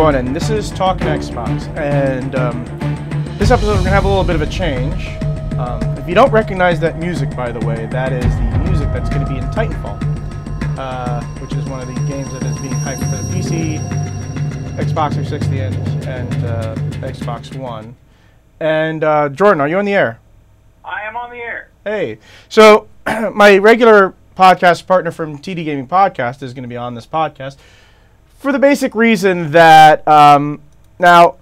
everyone, and this is Talkin Xbox, and this episode we're going to have a little bit of a change. If you don't recognize that music, by the way, that is the music that's going to be in Titanfall, which is one of the games that is being hyped for the PC, Xbox 360, and Xbox One. And Jordan, are you on the air? I am on the air. Hey, so my regular podcast partner from TD Gaming Podcast is going to be on this podcast for the basic reason that now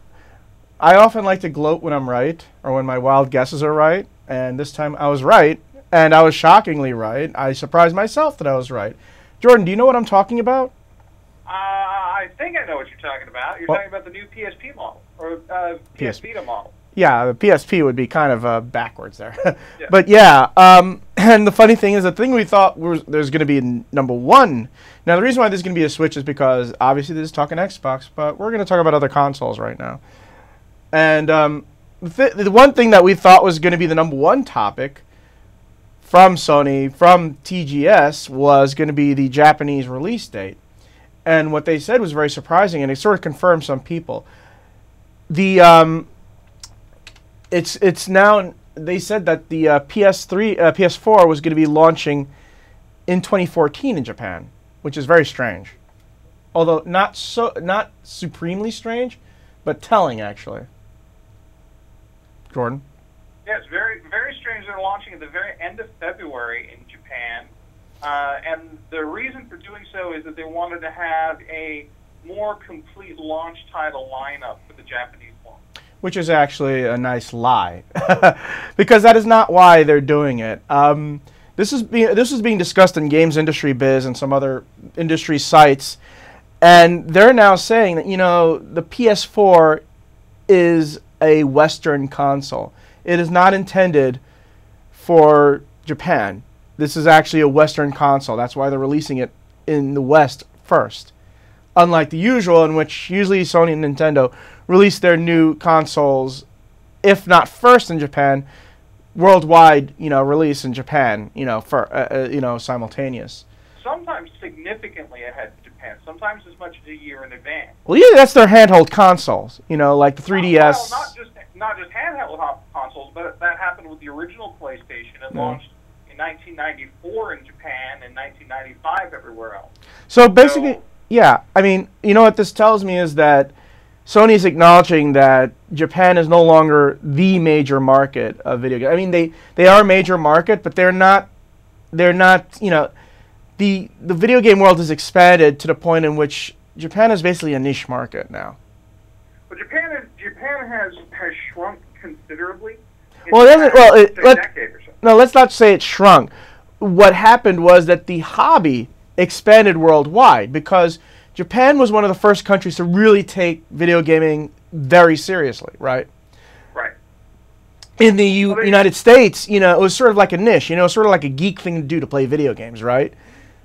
I often like to gloat when I'm right or when my wild guesses are right, and this time I was right, and I was shockingly right. I surprised myself that I was right. Jordan, do you know what I'm talking about? I think I know what you're talking about. You're talking about the new PSP model, or PS Vita model. Yeah, the PSP would be kind of backwards there. Yeah. But yeah, and the funny thing is, the thing we thought there's going to be number one. Now, the reason why there's going to be a Switch is because, obviously, this is Talking Xbox, but we're going to talk about other consoles right now. And the one thing that we thought was going to be the number one topic from Sony, from TGS, was going to be the Japanese release date. And what they said was very surprising, and it sort of confirmed some people. It's now, they said that the PS4 was going to be launching in 2014 in Japan, which is very strange. Although not supremely strange, but telling actually. Jordan? Yeah, it's very, very strange. They're launching at the very end of February in Japan. And the reason for doing so is that they wanted to have a more complete launch title lineup for the Japanese one. Which is actually a nice lie, because that is not why they're doing it. This is being discussed in Games Industry Biz and some other industry sites, and they're now saying that, you know, the PS4 is a Western console. It is not intended for Japan. This is actually a Western console. That's why they're releasing it in the West first. Unlike the usual, in which usually Sony and Nintendo release their new consoles, if not first in Japan, worldwide, release in Japan, for simultaneous. Sometimes significantly ahead of Japan. Sometimes as much as a year in advance. Well, yeah, that's their handheld consoles. Like the 3DS. Well, not just handheld consoles, but that happened with the original PlayStation. It launched in 1994 in Japan and 1995 everywhere else. So basically. Yeah, I mean, you know what this tells me is that Sony is acknowledging that Japan is no longer the major market of video games. I mean, they are a major market, but they're not, the video game world has expanded to the point in which Japan is basically a niche market now. But Japan has shrunk considerably. Well, it doesn't, well, a decade or so. No, let's not say it shrunk. What happened was that the hobby expanded worldwide, because Japan was one of the first countries to really take video gaming very seriously, right? Right. In the United States, it was sort of like a niche, sort of like a geek thing to do to play video games, right?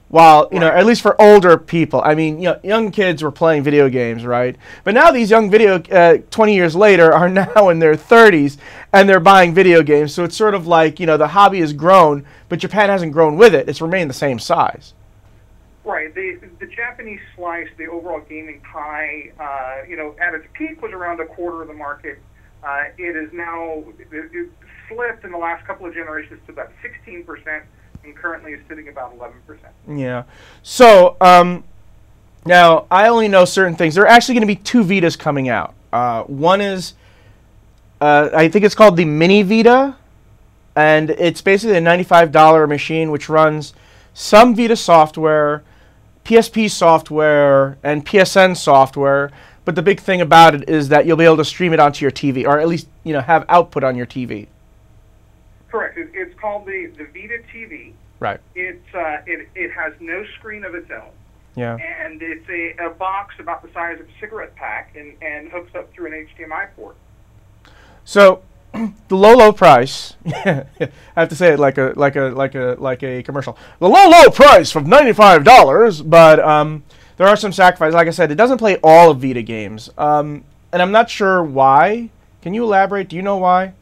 While, at least for older people, I mean, young kids were playing video games, right? But now these young 20 years later are now in their 30s and they're buying video games. So it's sort of like, the hobby has grown, but Japan hasn't grown with it. It's remained the same size. Right. The Japanese slice, the overall gaming pie, at its peak was around a quarter of the market. It is now it slipped in the last couple of generations to about 16%, and currently is sitting about 11%. Yeah. So now I only know certain things. There are actually going to be two Vitas coming out. One is, I think it's called the Mini Vita, and it's basically a $95 machine which runs some Vita software, PSP software, and PSN software. But the big thing about it is that you'll be able to stream it onto your TV, or at least have output on your TV. Correct. It's called the Vita TV. Right. It has no screen of its own. Yeah. And it's a box about the size of a cigarette pack, and hooks up through an HDMI port. So the low price. I have to say it like a commercial. The low price of $95, but there are some sacrifices. Like I said, it doesn't play all of Vita games, and I'm not sure why. Can you elaborate? Do you know why?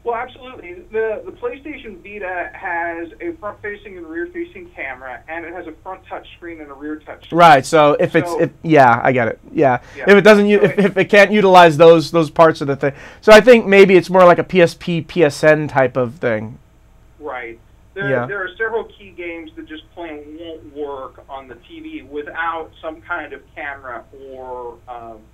Well, absolutely. The PlayStation Vita has a front-facing and rear-facing camera, and it has a front touch screen and a rear touch screen. Right. So yeah, I get it. Yeah. If it doesn't, if it can't utilize those parts of the thing, so I think maybe it's more like a PSP, PSN type of thing. Right. There are several key games that just plain won't work on the TV without some kind of camera or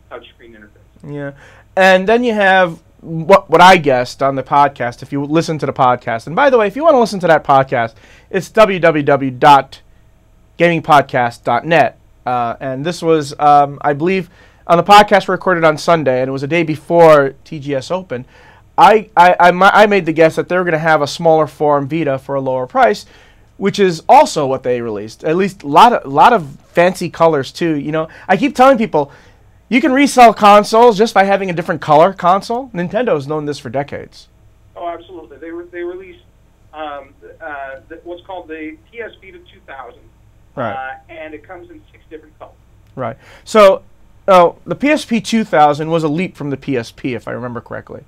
touchscreen interface. Yeah, and then you have what I guessed on the podcast, if you listen to the podcast. And by the way, if you want to listen to that podcast, it's www.gamingpodcast.net. And this was, I believe, on the podcast recorded on Sunday, and it was a day before TGS Open. I made the guess that they were going to have a smaller form Vita for a lower price, which is also what they released. At least a lot of fancy colors too. You know, I keep telling people, you can resell consoles just by having a different color console. Nintendo's known this for decades. Oh, absolutely. They released what's called the PS Vita 2000, right? And it comes in 6 different colors. Right. So, the PSP 2000 was a leap from the PSP, if I remember correctly.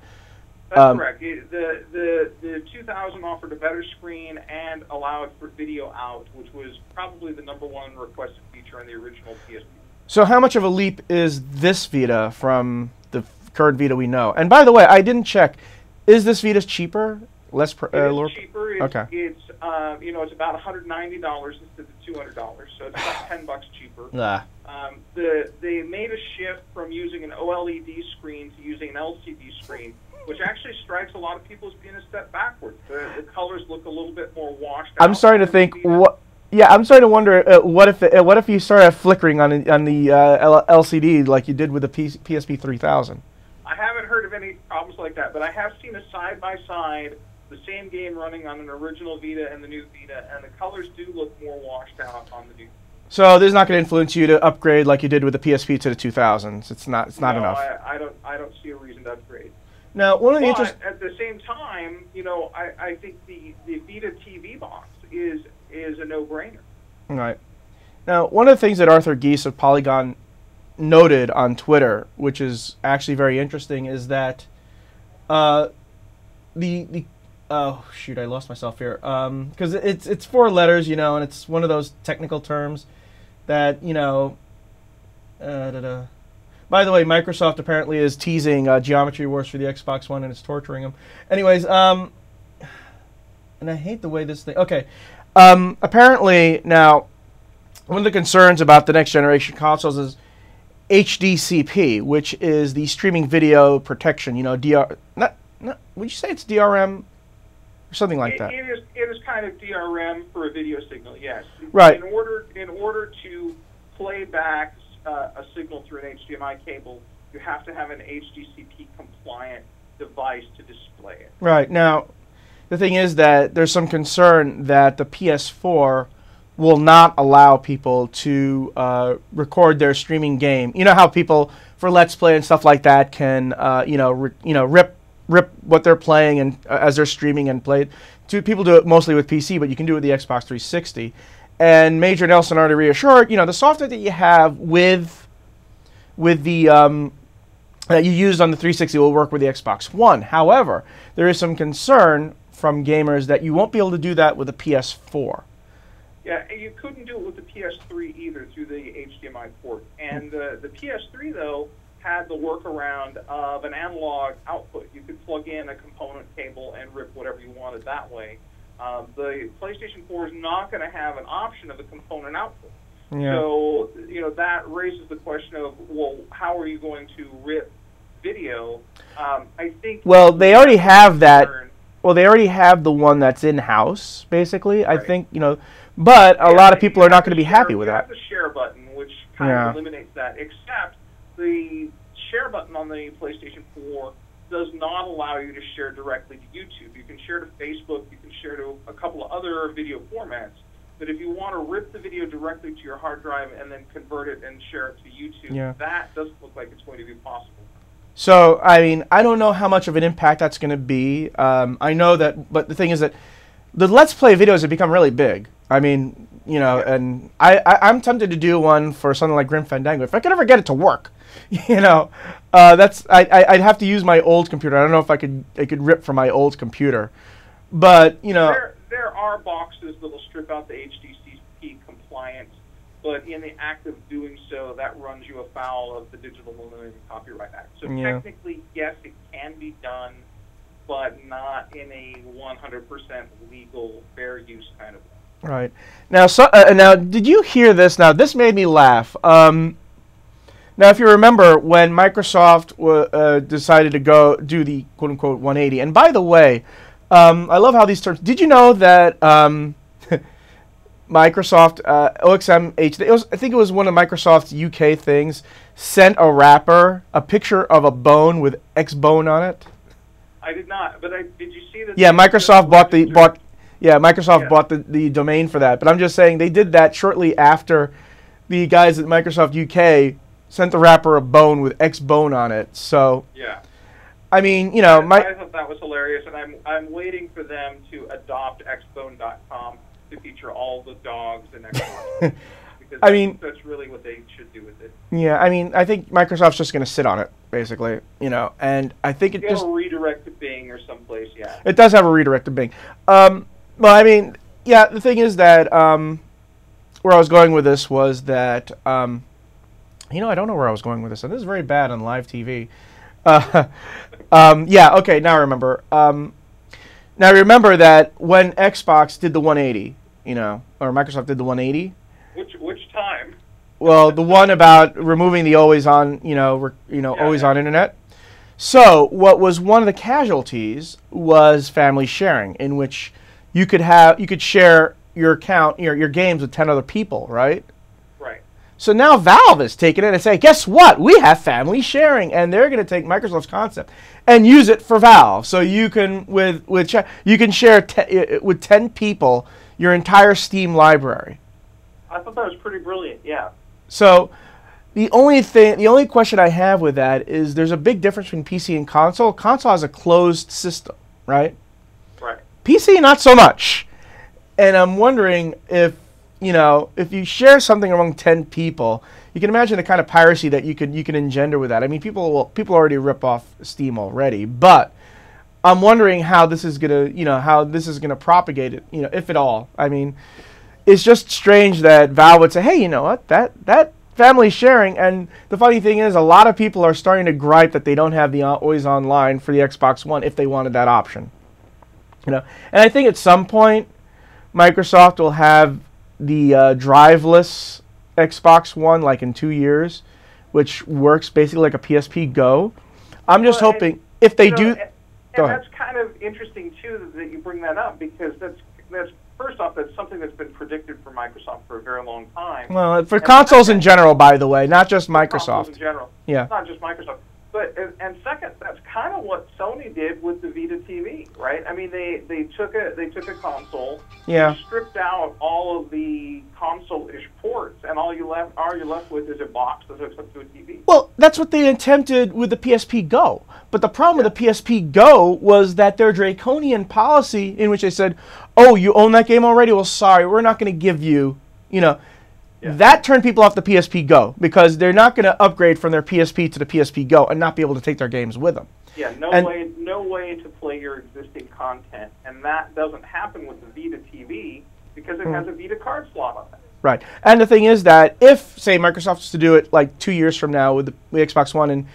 That's correct. The 2000 offered a better screen and allowed for video out, which was probably the #1 requested feature on the original PSP. So how much of a leap is this Vita from the current Vita we know? And by the way, I didn't check. Is this Vita cheaper? It's cheaper. It's about $190 instead of $200, so it's about $10 cheaper. They made a shift from using an OLED screen to using an LCD screen, which actually strikes a lot of people as being a step backwards. The colors look a little bit more washed out. I'm starting to think I'm starting to wonder what if you started flickering on the LCD like you did with the PSP 3000. I haven't heard of any problems like that, but I have seen a side-by-side, the same game running on an original Vita and the new Vita, and the colors do look more washed out on the new. So this is not going to influence you to upgrade like you did with the PSP to the 2000s. It's not enough. I don't see a reason to upgrade. Now, one of the at the same time, I think the Vita TV box is a no-brainer. Right. Now, one of the things that Arthur Geese of Polygon noted on Twitter, which is actually very interesting, is that oh shoot, I lost myself here. Because it's 4 letters, and it's one of those technical terms that By the way, Microsoft apparently is teasing Geometry Wars for the Xbox One, and it's torturing them. Anyways, and I hate the way this thing. Okay, apparently now, one of the concerns about the next generation consoles is HDCP, which is the streaming video protection. DR. Not. Would you say it's DRM or something like that? It is kind of DRM for a video signal. Yes. Right. In order to play back a signal through an HDMI cable, you have to have an HDCP compliant device to display it. Right. Now, the thing is that there's some concern that the PS4 will not allow people to record their streaming game. You know how people for Let's Play and stuff like that can rip what they're playing and as they're streaming and play it. People do it mostly with PC, but you can do it with the Xbox 360. And Major Nelson already reassured, the software that you have with the that you used on the 360 will work with the Xbox One. However, there is some concern from gamers that you won't be able to do that with the PS4. Yeah, and you couldn't do it with the PS3 either through the HDMI port. And the PS3, though, had the workaround of an analog output. You could plug in a component cable and rip whatever you wanted that way. The PlayStation 4 is not going to have an option of a component output. Yeah. So, that raises the question of, well, how are you going to rip video? I think... Well, they already have that. Well, they already have the one that's in-house, basically. Right. I think, but a lot of people are not going to be happy with that. You have the share button, which kind of eliminates that, except the share button on the PlayStation 4 does not allow you to share directly to YouTube. You can share to Facebook, you can share to a couple of other video formats, but if you want to rip the video directly to your hard drive and then convert it and share it to YouTube, that doesn't look like it's going to be possible. So, I don't know how much of an impact that's going to be. I know that, but the thing is that the Let's Play videos have become really big. And I'm tempted to do one for something like Grim Fandango. If I could ever get it to work. You know, I'd have to use my old computer. I don't know if I could rip from my old computer, but you know, there are boxes that will strip out the HDCP compliance, but in the act of doing so, that runs you afoul of the Digital Millennium Copyright Act. So technically, yes, it can be done, but not in a 100% legal, fair use kind of way. Right. Now, now, did you hear this? Now, this made me laugh. Now, if you remember, when Microsoft decided to go do the quote-unquote 180, and by the way, I love how these terms... Did you know that Microsoft, OXMH, I think it was one of Microsoft's UK things, sent a wrapper, a picture of a bone with X-Bone on it? I did not, but did you see that? Yeah, Microsoft bought the domain for that. But I'm just saying they did that shortly after the guys at Microsoft UK sent the wrapper a bone with X-Bone on it. So yeah, I mean, you know, I thought that was hilarious, and I'm waiting for them to adopt xbone.com to feature all the dogs in Xbox. Because I mean, that's really what they should do with it. Yeah, I mean, I think Microsoft's just going to sit on it, basically, you know, and I think it just... a redirect to Bing or someplace, yeah. It does have a redirect to Bing. Well, I mean, yeah, the thing is that where I was going with this was that, you know, I don't know where I was going with this, and this is very bad on live TV. Yeah, okay, now I remember. Now remember that when Xbox did the 180, you know, or Microsoft did the 180... Which time? Well, the one about removing the always on, always on internet. So, what was one of the casualties was family sharing, in which you could share your account, your games with 10 other people, right? Right. So now Valve has taken it and say, guess what? We have family sharing, and they're going to take Microsoft's concept and use it for Valve. So you can you can share with 10 people your entire Steam library. I thought that was pretty brilliant, yeah. So the only question I have with that is there's a big difference between PC and console. Console has a closed system, right? Right. PC, not so much. And I'm wondering if you share something among 10 people, you can imagine the kind of piracy that you can engender with that. I mean, people already rip off Steam already, but I'm wondering how this is gonna propagate it, if at all. I mean, it's just strange that Valve would say, hey, you know what, that family sharing, and the funny thing is a lot of people are starting to gripe that they don't have the always online for the Xbox One if they wanted that option. And I think at some point Microsoft will have the driveless Xbox One, like in 2 years, which works basically like a PSP Go. I'm just hoping if they do. And that's kind of interesting too that you bring that up, because that's first off, that's something that's been predicted for Microsoft for a very long time. Well, for consoles in general, by the way, not just Microsoft. Consoles in general. Yeah. Not just Microsoft. But and second, that's kind of what Sony did with the Vita TV, right? I mean, they took a console, yeah, stripped out all of the console-ish ports, and all you're left with is a box that hooks up to a TV. Well, that's what they attempted with the PSP Go. But the problem with the PSP Go was that their draconian policy, in which they said, "Oh, you own that game already? Well, sorry, we're not going to give you, That turned people off the PSP Go, because they're not going to upgrade from their PSP to the PSP Go and not be able to take their games with them. Yeah, no way to play your existing content, and that doesn't happen with the Vita TV because it has a Vita card slot on it. Right, and the thing is that if, say, Microsoft was to do it like 2 years from now with the Xbox One, and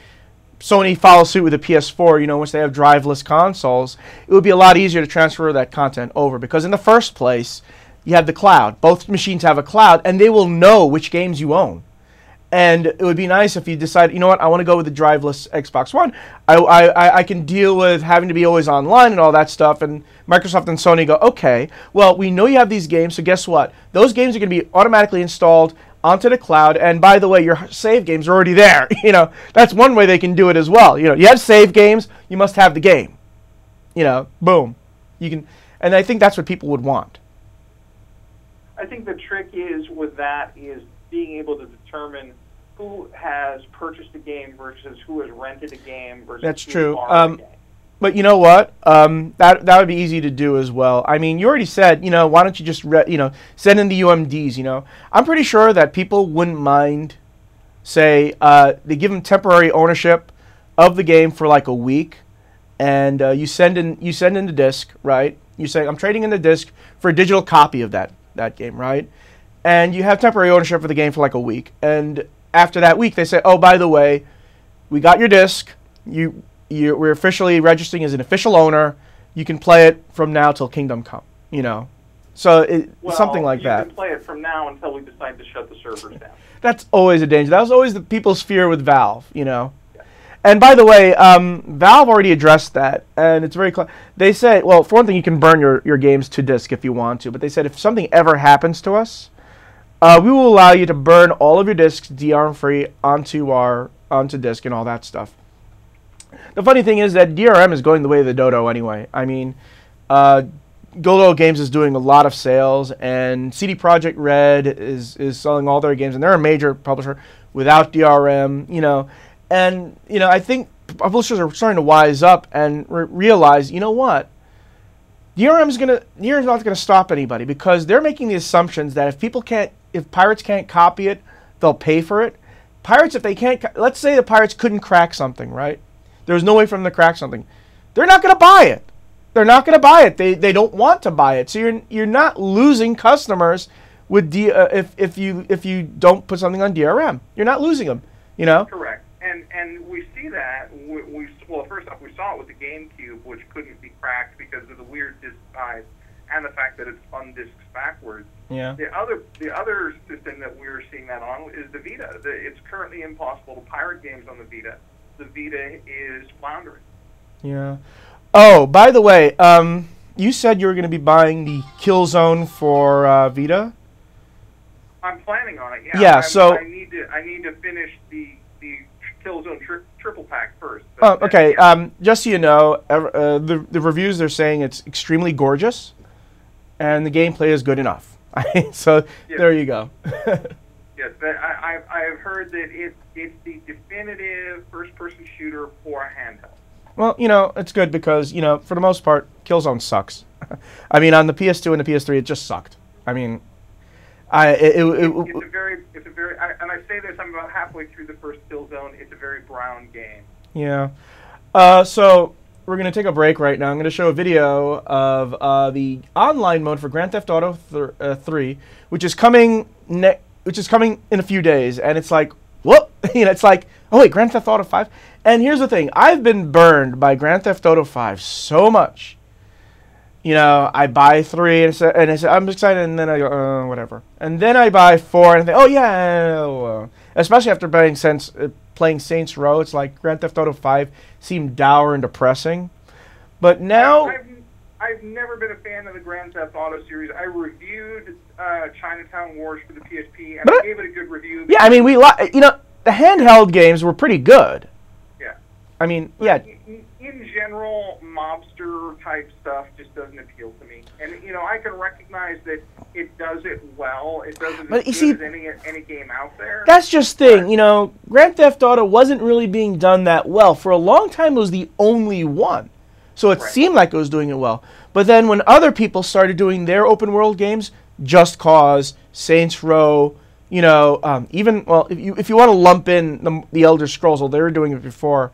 Sony follows suit with the PS4, once they have driveless consoles, it would be a lot easier to transfer that content over, because in the first place, you have the cloud. Both machines have a cloud, and they will know which games you own. And it would be nice if you decide, you know what, I want to go with the driveless Xbox One. I can deal with having to be always online and all that stuff. And Microsoft and Sony go, okay, well, we know you have these games, so guess what? Those games are going to be automatically installed onto the cloud. And by the way, your save games are already there. That's one way they can do it as well. You have save games, you must have the game. Boom. You can, and I think that's what people would want. I think the trick is with that is being able to determine who has purchased a game versus who has rented a game versus That's who true. borrowed a game. But you know what? That would be easy to do as well. I mean, you already said, why don't you just send in the UMDs? I'm pretty sure that people wouldn't mind say they give them temporary ownership of the game for like a week, and you send in the disc, right? You say, I'm trading in the disc for a digital copy of that game, right? And you have temporary ownership for the game for like a week, and after that week, they say, oh, by the way, we got your disc. We're officially registering as an official owner. You can play it from now till Kingdom Come. So something like that. You can play it from now until we decide to shut the servers down. That's always a danger. That was always the people's fear with Valve. Yeah. And by the way, Valve already addressed that, and it's very clear. They say, well, for one thing, you can burn your games to disk if you want to, but they said if something ever happens to us, we will allow you to burn all of your discs DRM-free onto disk and all that stuff. The funny thing is that DRM is going the way of the dodo anyway. I mean, Dodo Games is doing a lot of sales, and CD Projekt Red is selling all their games, and they're a major publisher without DRM, And, I think publishers are starting to wise up and realize, you know what? DRM's not going to stop anybody, because they're making the assumptions that if pirates can't copy it, they'll pay for it. Pirates, if they can't, let's say the pirates couldn't crack something, right? There's no way for them to crack something. They're not going to buy it. They're not going to buy it. They don't want to buy it. So you're not losing customers with if you don't put something on DRM. You're not losing them. Correct. And we see that. Well, first off, we saw it with the GameCube, which couldn't be cracked because of the weird disc size and the fact that it spun discs backwards. Yeah. The other system that we're seeing that on is the Vita. It's currently impossible to pirate games on the Vita. The Vita is floundering. Yeah. Oh, by the way, you said you were going to be buying the Killzone for Vita. I'm planning on it. Yeah. Yeah. So I need to finish the Killzone triple pack first. Okay. Just so you know, the reviews, they're saying it's extremely gorgeous, and the gameplay is good enough. So yes. There you go. Yes, I've heard that it's the definitive first-person shooter for a handheld. Well, it's good because, for the most part, Killzone sucks. I mean, on the PS2 and the PS3, it just sucked. I mean, it's a very, and I say this, I'm about halfway through the first Killzone. It's a very brown game. Yeah. So we're going to take a break right now. I'm going to show a video of the online mode for Grand Theft Auto 3, which is coming in a few days, and it's like, whoop, it's like, oh wait, Grand Theft Auto 5? And here's the thing, I've been burned by Grand Theft Auto 5 so much. I buy 3, and I say, I'm excited, and then I go, whatever. And then I buy 4, and I think, oh yeah, especially after playing Saints Row, it's like Grand Theft Auto 5 seemed dour and depressing. But now... I've never been a fan of the Grand Theft Auto series. I reviewed Chinatown Wars for the PSP, and I gave it a good review. Yeah, I mean, the handheld games were pretty good. Yeah. I mean, but yeah. In general, mobster-type stuff just doesn't appeal to me. And, I can recognize that it does it well. It does it as good as any game out there. That's just the thing. Grand Theft Auto wasn't really being done that well. For a long time, it was the only one. So it seemed like it was doing it well. But then when other people started doing their open world games, Just Cause, Saints Row, even, well, if you want to lump in the Elder Scrolls, well, they were doing it before,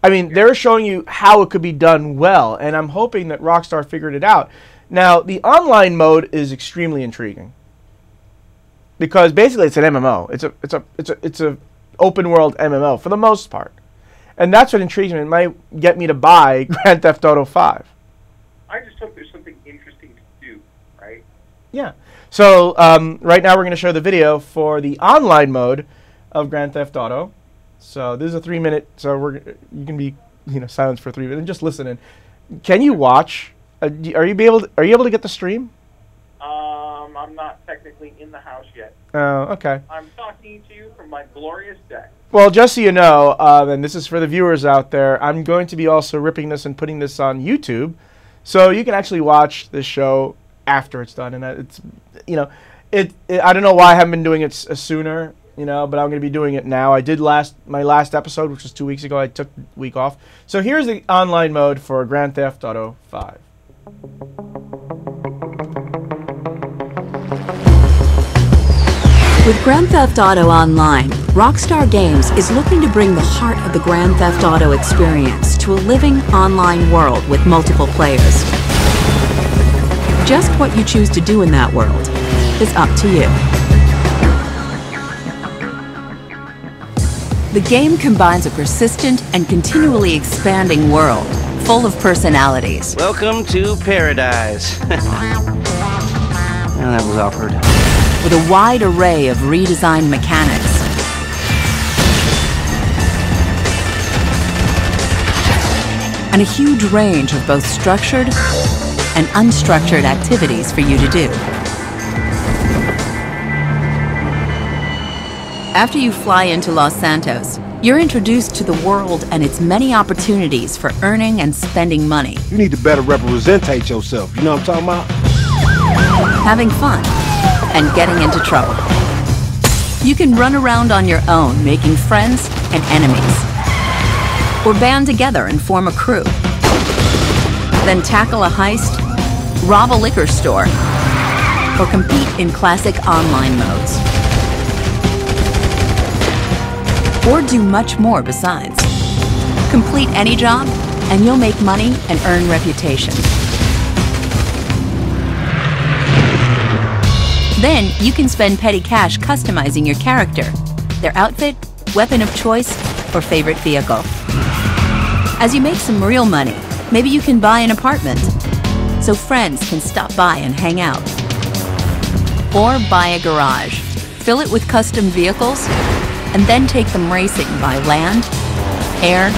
I mean, they're showing you how it could be done well, and I'm hoping that Rockstar figured it out. Now, the online mode is extremely intriguing because basically it's an MMO. It's a open world MMO for the most part. And that's what intrigues me. It might get me to buy Grand Theft Auto 5. I just hope there's something interesting to do, right? Yeah. So right now we're going to show the video for the online mode of Grand Theft Auto. So this is a 3-minute. So you can be silent for 3 minutes and just listen in. Can you watch? Are you able to get the stream? I'm not technically in the house yet. Oh, okay. I'm talking to you from my glorious deck. Well, just so you know, and this is for the viewers out there, I'm going to be also ripping this and putting this on YouTube, so you can actually watch this show after it's done. And it's, I don't know why I haven't been doing it sooner, but I'm going to be doing it now. I did my last episode, which was 2 weeks ago. I took the week off. So here's the online mode for Grand Theft Auto 5. With Grand Theft Auto Online, Rockstar Games is looking to bring the heart of the Grand Theft Auto experience to a living online world with multiple players. Just what you choose to do in that world is up to you. The game combines a persistent and continually expanding world full of personalities. Welcome to paradise. Oh, that was awkward. With a wide array of redesigned mechanics. And a huge range of both structured and unstructured activities for you to do. After you fly into Los Santos, you're introduced to the world and its many opportunities for earning and spending money. You need to better represent yourself, you know what I'm talking about? Having fun and getting into trouble. You can run around on your own, making friends and enemies. Or band together and form a crew. Then tackle a heist, rob a liquor store, or compete in classic online modes. Or do much more besides. Complete any job, and you'll make money and earn reputation. Then you can spend petty cash customizing your character, their outfit, weapon of choice, or favorite vehicle. As you make some real money, maybe you can buy an apartment, so friends can stop by and hang out. Or buy a garage, fill it with custom vehicles, and then take them racing by land, air,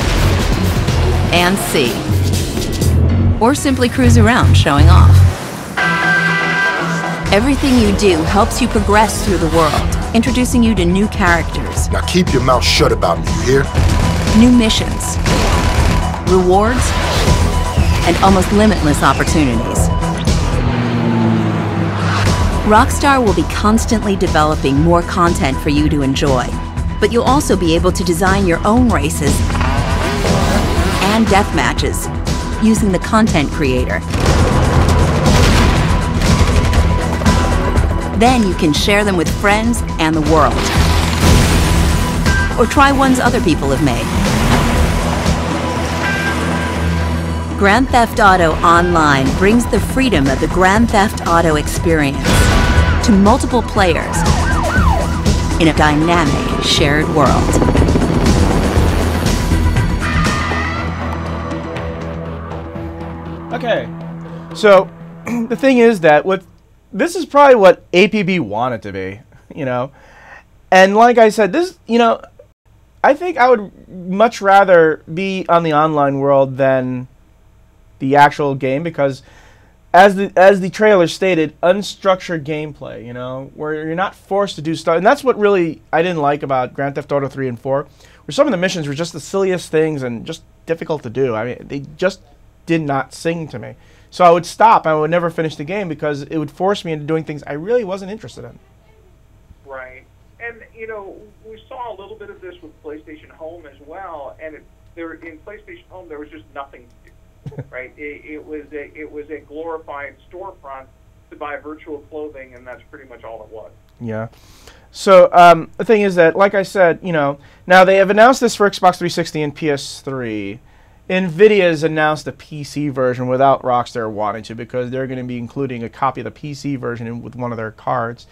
and sea. Or simply cruise around showing off. Everything you do helps you progress through the world, introducing you to new characters. Now keep your mouth shut about me, you hear? New missions, rewards, and almost limitless opportunities. Rockstar will be constantly developing more content for you to enjoy, but you'll also be able to design your own races and death matches using the content creator. Then you can share them with friends and the world. Or try ones other people have made. Grand Theft Auto Online brings the freedom of the Grand Theft Auto experience to multiple players in a dynamic, shared world. Okay, so the thing is that this is probably what APB wanted to be, you know, and like I said, this, you know, I think I would much rather be on the online world than the actual game, because as the trailer stated, unstructured gameplay, you know, where you're not forced to do stuff. And that's what really I didn't like about Grand Theft Auto 3 and 4, where some of the missions were just the silliest things and just difficult to do. I mean, they just did not sing to me. So I would stop. I would never finish the game because it would force me into doing things I really wasn't interested in. Right. And, you know, we saw a little bit of this with PlayStation Home as well, and in PlayStation Home there was just nothing to do. Right, it was a glorified storefront to buy virtual clothing, and that's pretty much all it was. Yeah. So the thing is that, like I said, you know, now they have announced this for Xbox 360 and PS3. NVIDIA has announced the PC version without Rockstar wanting to, because they're going to be including a copy of the PC version with one of their cards,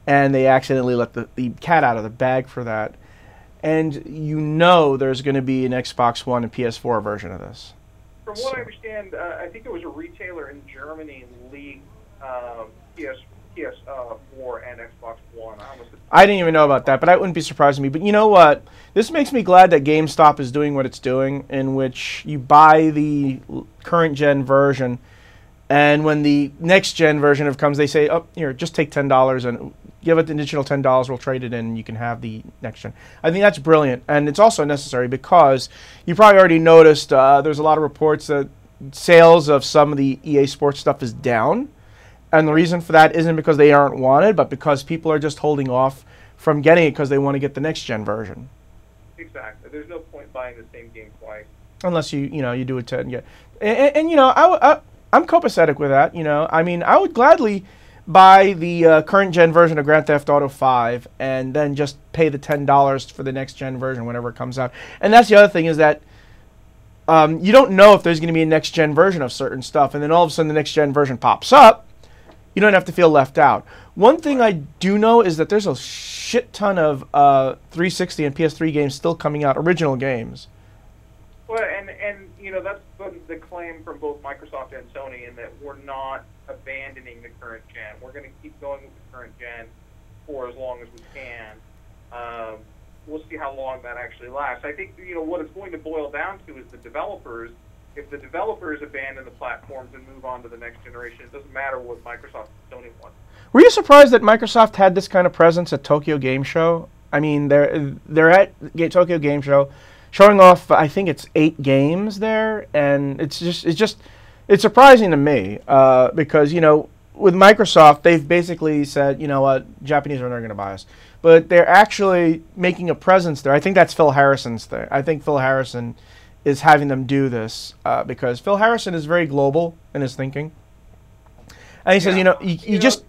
and they accidentally let the cat out of the bag for that. And you know there's going to be an Xbox One and PS4 version of this. From what I understand, I think it was a retailer in Germany leaked PS4 and Xbox One. I didn't even know about that, but that wouldn't be surprising me. But you know what? This makes me glad that GameStop is doing what it's doing, in which you buy the current gen version, and when the next gen version comes, they say, "Oh, here, just take $10 and give it the additional $10. We'll trade it in, and you can have the next gen." I think that's brilliant, and it's also necessary because you probably already noticed there's a lot of reports that sales of some of the EA Sports stuff is down, and the reason for that isn't because they aren't wanted, but because people are just holding off from getting it because they want to get the next gen version. Exactly. There's no point buying the same game twice. Unless you do it and you know, I'm copacetic with that. You know, I mean, I would gladly buy the current gen version of Grand Theft Auto 5 and then just pay the $10 for the next gen version whenever it comes out. And that's the other thing, is that you don't know if there's going to be a next gen version of certain stuff, and then all of a sudden the next gen version pops up. You don't have to feel left out. One thing I do know is that there's a shit ton of 360 and PS3 games still coming out, original games. Well, and you know, that's the claim from both Microsoft and Sony, in that we're not abandoning the current gen. We're going to keep going with the current gen for as long as we can. We'll see how long that actually lasts. I think, you know, what it's going to boil down to is the developers. If the developers abandon the platforms and move on to the next generation, it doesn't matter what Microsoft and Sony want. Were you surprised that Microsoft had this kind of presence at Tokyo Game Show? I mean, they're at Tokyo Game Show, showing off, I think it's 8 games there, and it's surprising to me because, you know, with Microsoft, they've basically said, you know what, Japanese are never going to buy us, but they're actually making a presence there. I think that's Phil Harrison's thing. I think Phil Harrison is having them do this because Phil Harrison is very global in his thinking, and he says, you know, you can't just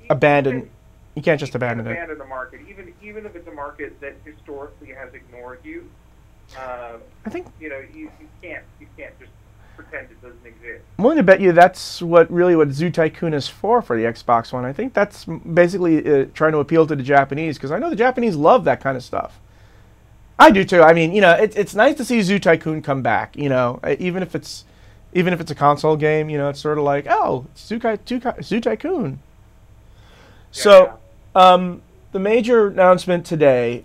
abandon. You can't just abandon the market, even if it's a market that historically has ignored you. I think, you know, you can't just pretend it doesn't exist. I'm willing to bet you that's really what Zoo Tycoon is for the Xbox One. I think that's basically trying to appeal to the Japanese, because I know the Japanese love that kind of stuff. I do too. I mean, you know, it's nice to see Zoo Tycoon come back. You know, even if it's a console game, you know, it's sort of like, oh, Zoo Tycoon. So, the major announcement today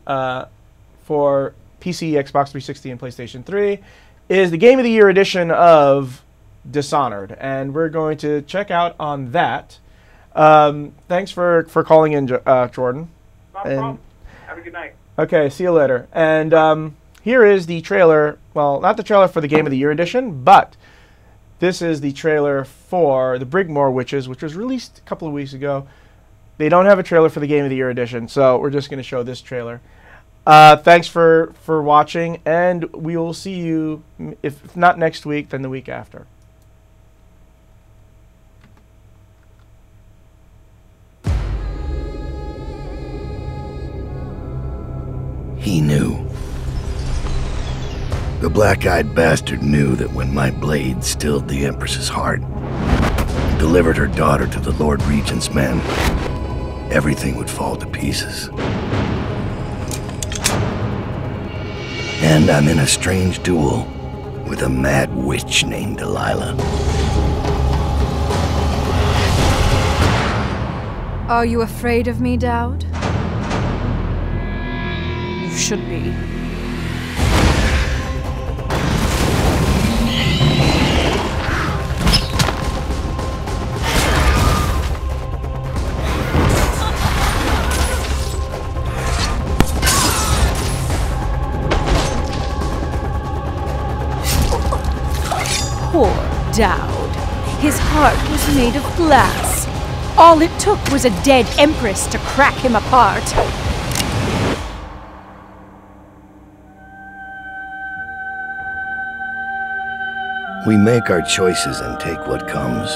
for PC, Xbox 360, and PlayStation 3 is the Game of the Year edition of Dishonored, and we're going to check out on that. Thanks for calling in, Jordan. Not a problem. Have a good night. Okay, see you later. And here is the trailer. Well, not the trailer for the Game of the Year edition, but this is the trailer for the Brigmore Witches, which was released a couple of weeks ago. They don't have a trailer for the Game of the Year edition, so we're just going to show this trailer. Thanks for watching, and we will see you, if not next week, then the week after. He knew. The black-eyed bastard knew that when my blade stilled the Empress's heart, and delivered her daughter to the Lord Regent's men, everything would fall to pieces. And I'm in a strange duel with a mad witch named Delilah. Are you afraid of me, Dowd? You should be. Poor Dowd. His heart was made of glass. All it took was a dead Empress to crack him apart. We make our choices and take what comes.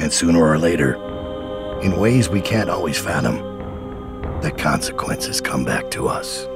And sooner or later, in ways we can't always fathom, the consequences come back to us.